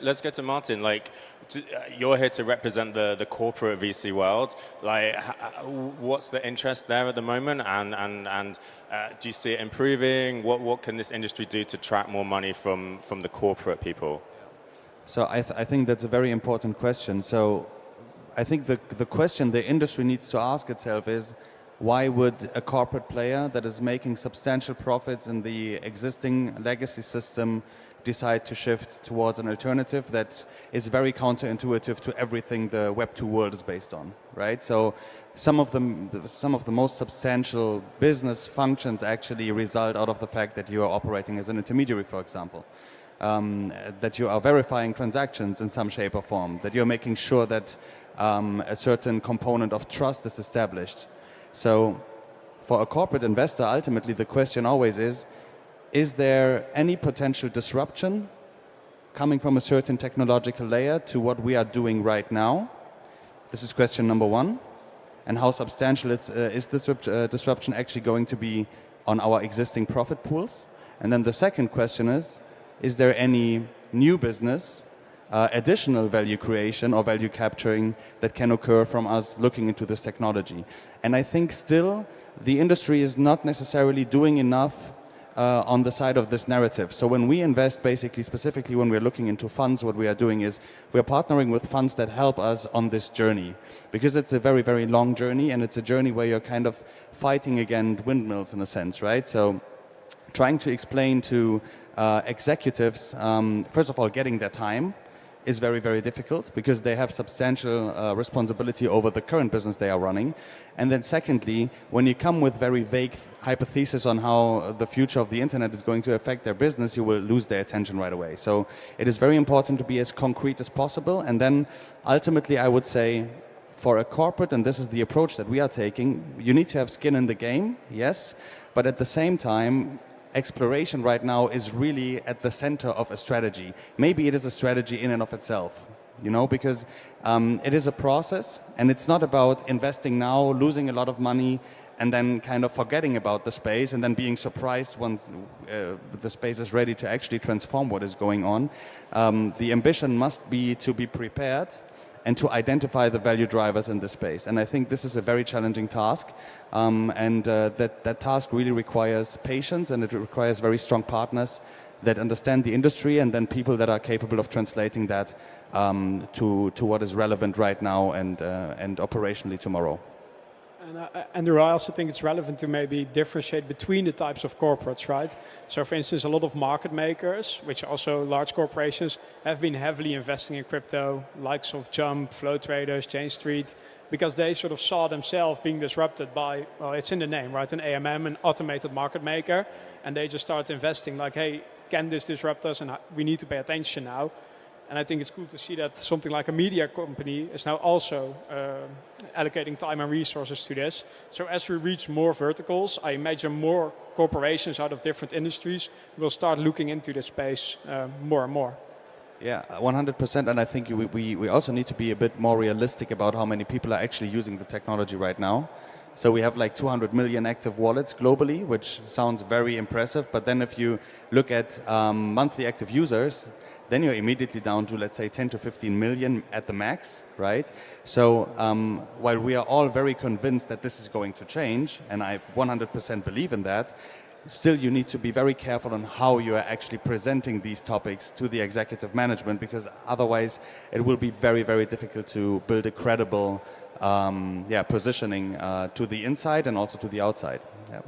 let's go to Martin. Like, you're here to represent the corporate VC world. Like, what's the interest there at the moment, and do you see it improving? What can this industry do to attract more money from the corporate people? So I think that's a very important question. So I think the question the industry needs to ask itself is, why would a corporate player that is making substantial profits in the existing legacy system decide to shift towards an alternative that is very counterintuitive to everything the Web 2 world is based on, right? So some of the most substantial business functions actually result out of the fact that you are operating as an intermediary, for example. That you are verifying transactions in some shape or form, that you're making sure that a certain component of trust is established. So for a corporate investor, ultimately the question always is there any potential disruption coming from a certain technological layer to what we are doing right now? This is question number one. And how substantial is this disruption actually going to be on our existing profit pools? And then the second question is there any new business, additional value creation or value capturing that can occur from us looking into this technology? And I think still the industry is not necessarily doing enough on the side of this narrative. So when we invest, basically, specifically when we're looking into funds, what we are doing is we're partnering with funds that help us on this journey, because it's a very, very long journey, and it's a journey where you're kind of fighting against windmills in a sense, right? So trying to explain to executives, first of all, getting their time is very, very difficult because they have substantial responsibility over the current business they are running. And then secondly, when you come with very vague hypotheses on how the future of the internet is going to affect their business, you will lose their attention right away. So it is very important to be as concrete as possible. And then ultimately, I would say, for a corporate, and this is the approach that we are taking, you need to have skin in the game, yes, but at the same time, exploration right now is really at the center of a strategy. Maybe it is a strategy in and of itself, you know, because it is a process, and it's not about investing now, losing a lot of money, and then kind of forgetting about the space and then being surprised once the space is ready to actually transform what is going on. The ambition must be to be prepared and to identify the value drivers in this space. And I think this is a very challenging task, and that task really requires patience, and it requires very strong partners that understand the industry, and then people that are capable of translating that to what is relevant right now and operationally tomorrow. And Andrew, I also think it's relevant to maybe differentiate between the types of corporates, right? So for instance, a lot of market makers, which are also large corporations, have been heavily investing in crypto, likes of Jump, Flow Traders, Chain Street, because they sort of saw themselves being disrupted by, well, it's in the name, right? An AMM, an automated market maker, and they just started investing like, hey, can this disrupt us? And we need to pay attention now. And I think it's cool to see that something like a media company is now also allocating time and resources to this. So as we reach more verticals, I imagine more corporations out of different industries will start looking into this space more and more. Yeah, 100%. And I think we also need to be a bit more realistic about how many people are actually using the technology right now. So we have like 200 million active wallets globally, which sounds very impressive. But then if you look at monthly active users, then you're immediately down to, let's say, 10 to 15 million at the max, right? So while we are all very convinced that this is going to change, and I 100% believe in that, still you need to be very careful on how you are actually presenting these topics to the executive management, because otherwise it will be very, very difficult to build a credible positioning to the inside and also to the outside. Yeah.